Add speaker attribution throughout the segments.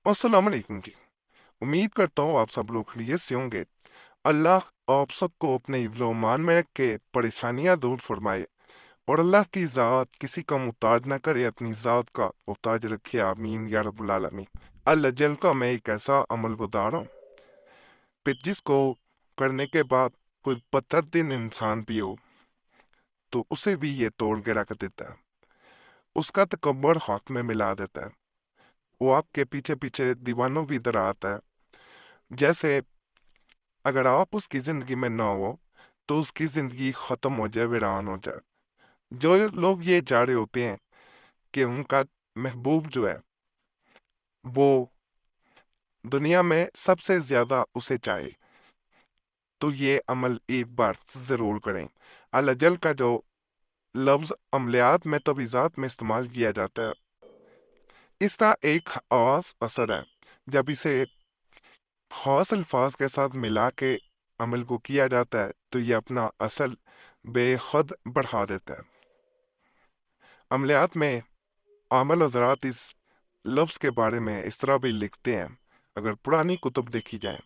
Speaker 1: अस्सलाम वालेकुम जी। उम्मीद करता हूँ आप सब लोग खैरियत से होंगे। अल्लाह आप सबको अपने हिफ्ज़-ओ-मान में रख के परेशानियां दूर फरमाए और अल्लाह की ज़ात किसी का मुहताज ना करे, अपनी ज़ात का मुहताज रखे। आमीन या रब्बुल आलमीन। अल्लाह जल का मैं एक ऐसा अमल बता रहा हूँ कि जिसको करने के बाद कोई 72 दिन इंसान भी हो तो उसे भी ये तोड़ के रख देता है, उसका तकब्बर हाथ में मिला देता है। वो आपके पीछे पीछे दीवानों भी इधर आता है। जैसे अगर आप उसकी जिंदगी में ना हो तो उसकी जिंदगी खत्म हो जाए, वीरान हो जाए। जो लोग ये चाह रहे होते हैं कि उनका महबूब जो है वो दुनिया में सबसे ज्यादा उसे चाहे, तो ये अमल एक बार जरूर करें। अल अजल का जो लफ्ज अमलियात में तवीज़ात में इस्तेमाल किया जाता है, इसका एक खास असर है। जब इसे खास अल्फाज के साथ मिला के अमल को किया जाता है तो ये अपना असर बेहद बढ़ा देता है। अमलियात में आमल हजरात इस लफ्ज़ के बारे में इस तरह भी लिखते हैं, अगर पुरानी कुतुब देखी जाए,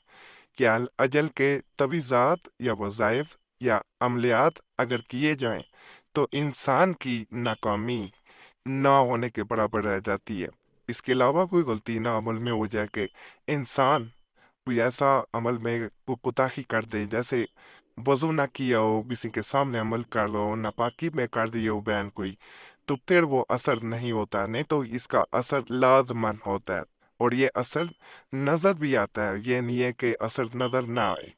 Speaker 1: कि अल अजल के तवीज़ात या वज़ाइफ या अमलियात अगर किए जाएं तो इंसान की नाकामी ना होने के बराबर रह जाती है। इसके अलावा कोई गलती ना अमल में हो जाए कि इंसान कोई ऐसा अमल में वो कोताही कर दे, जैसे वजू ना किया हो, किसी के सामने अमल कर लो, नापाकी में कर दिए हो बयान कोई, तो फिर वो असर नहीं होता। नहीं तो इसका असर लाजमन होता है और ये असर नजर भी आता है। ये नहीं है कि असर नजर ना आए।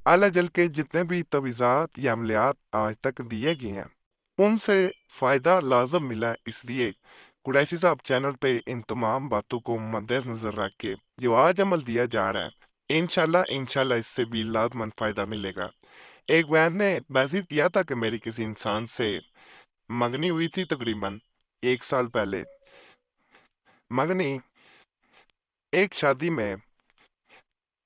Speaker 1: आला जल के जितने भी तवीज़ात या अमलियात आज तक दिए गए हैं उनसे फ़ायदा लाजम मिला है। इसलिए कुरैशी साहब चैनल पे इन तमाम बातों को मद्देनजर रख के जो आज अमल दिया जा रहा है, इंशाल्लाह इंशाल्लाह इससे भी लाजमंद फ़ायदा मिलेगा। एक बयान ने मैसेज किया था कि मेरी किसी इंसान से मंगनी हुई थी तकरीबन 1 साल पहले। मंगनी एक शादी में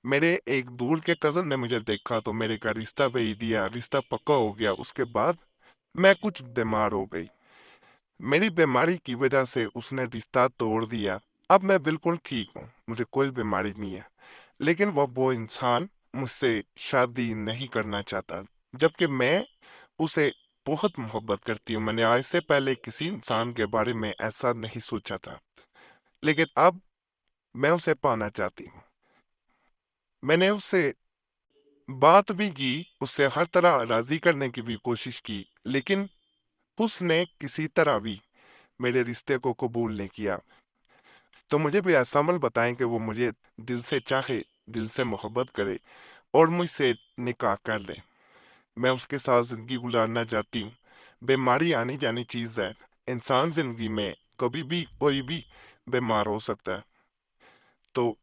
Speaker 1: मेरे एक दूर के कज़न ने मुझे देखा तो मेरे का रिश्ता भेज दिया, रिश्ता पक्का हो गया। उसके बाद मैं कुछ बीमार हो गई। मेरी बीमारी की वजह से उसने रिश्ता तोड़ दिया। अब मैं बिल्कुल ठीक हूँ, मुझे कोई बीमारी नहीं है, लेकिन वो इंसान मुझसे शादी नहीं करना चाहता, जबकि मैं उसे बहुत मोहब्बत करती हूँ। मैंने आज से पहले किसी इंसान के बारे में ऐसा नहीं सोचा था, लेकिन अब मैं उसे पाना चाहती हूँ। मैंने उससे बात भी की, उससे हर तरह राजी करने की भी कोशिश की, लेकिन उसने किसी तरह भी मेरे रिश्ते को कबूल नहीं किया। तो मुझे भी ऐसा अमल बताएं कि वो मुझे दिल से चाहे, दिल से मोहब्बत करे और मुझसे निकाह कर ले। मैं उसके साथ ज़िंदगी गुजारना चाहती हूँ। बीमारी आनी जानी चीज़ है, इंसान ज़िंदगी में कभी भी कोई भी बीमार हो सकता है। तो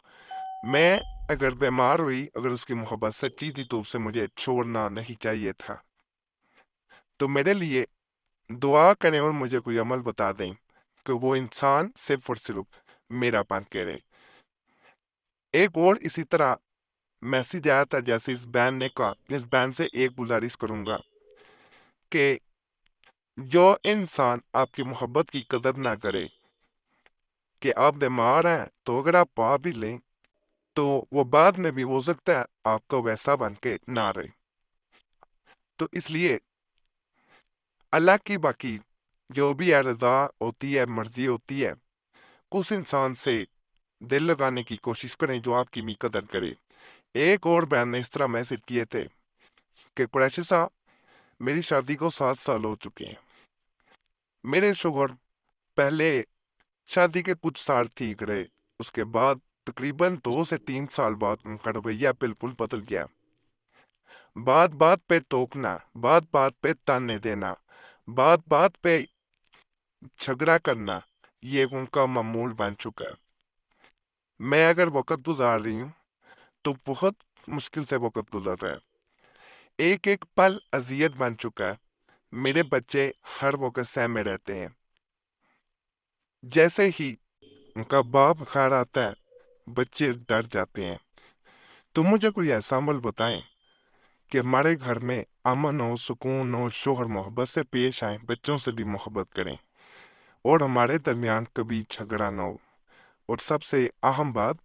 Speaker 1: मैं अगर बीमार हुई, अगर उसकी मोहब्बत सच्ची थी तो उसे मुझे छोड़ना नहीं चाहिए था। तो मेरे लिए दुआ करें और मुझे कोई अमल बता दें कि वो इंसान सिर्फ और सिर्फ मेरा पान करे। एक और इसी तरह मैसेज आया था, जैसे इस बैन ने कहा, इस बैन से एक गुजारिश करूंगा कि जो इंसान आपकी मोहब्बत की कदर ना करे, कि आप बीमार हैं तो अगर आप पा भी लें तो वो बाद में भी हो सकता है आपका वैसा बन के ना रहे। तो इसलिए अल्लाह की बाकी जो भी है रजा होती है, मर्जी होती है, उस इंसान से दिल लगाने की कोशिश करें जो आपकी भी कदर करे। एक और बयान ने इस तरह मैसेज किए थे कि कुरैशी साहब, मेरी शादी को 7 साल हो चुके हैं। मेरे शुगर पहले शादी के कुछ साल ठीक रहे, उसके बाद तकरीबन 2 से 3 साल बाद उनका रवैया बिल्कुल बदल गया। बात बात पे टोकना, बात बात पे ताने देना, बात बात पे झगड़ा करना, ये उनका मामूल बन चुका है। मैं अगर वक़्त गुजार रही हूँ तो बहुत मुश्किल से वक़्त गुजर रहा है। एक एक पल अजियत बन चुका है। मेरे बच्चे हर वक़्त सहमे रहते हैं। जैसे ही उनका बाप घर आता है बच्चे डर जाते हैं। तो मुझे कोई ऐसा अमल बताएं कि हमारे घर में अमन हो, सुकून हो, शोहर मोहब्बत से पेश आए, बच्चों से भी मोहब्बत करें और हमारे दरमियान कभी झगड़ा ना हो اور سب سے اہم بات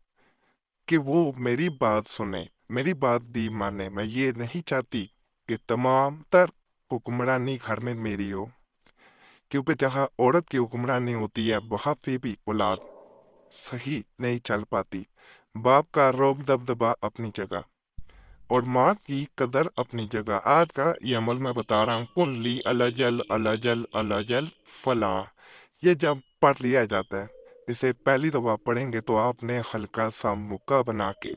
Speaker 1: کہ وہ میری بات سنے، میری بات بھی مانے۔ میں یہ نہیں چاہتی کہ تمام تر حکمرانی گھر میں میری ہو، کیونکہ جہاں عورت کی حکمرانی ہوتی ہے وہاں پہ بھی اولاد صحیح نہیں چل پاتی۔ باپ کا روب دبدبا اپنی جگہ اور ماں کی قدر اپنی جگہ۔ آج کا یہ عمل میں بتا رہا ہوں، کلی الجل الجل الجل فلاں، یہ جب پڑھ لیا جاتا ہے، اسے پہلی دفعہ پڑھیں گے تو آپ نے ہلکا سا مکہ بنا کے،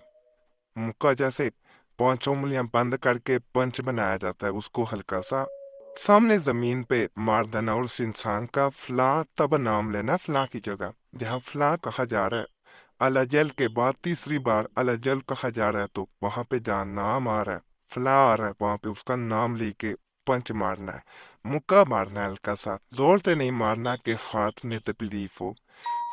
Speaker 1: مکہ جیسے 5 انگلیاں بند کر کے پنچ بنایا جاتا ہے، اس کو ہلکا سا سامنے زمین پہ مار دینا اور اس انسان کا فلاں تب نام لینا فلاں کی جگہ۔ جہاں فلاں کہا جا رہا ہے الجل کے بعد تیسری بار الجل کہا جا رہا ہے تو وہاں پہ جہاں نام آ رہا ہے فلاں آ رہا ہے وہاں پہ اس کا نام لے کے پنچ مارنا ہے، مکہ مارنا ہے ہلکا سا، زور سے نہیں مارنا کہ ہاتھ میں تکلیف ہو۔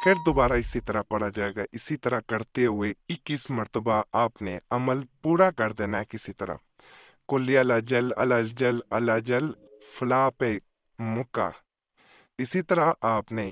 Speaker 1: پھر دوبارہ اسی طرح پڑھا جائے گا، اسی طرح کرتے ہوئے 21 مرتبہ آپ نے عمل پورا کر دینا ہے کسی طرح۔ کلی الجل الجل الجل فلاں پہ مکہ، اسی طرح آپ نے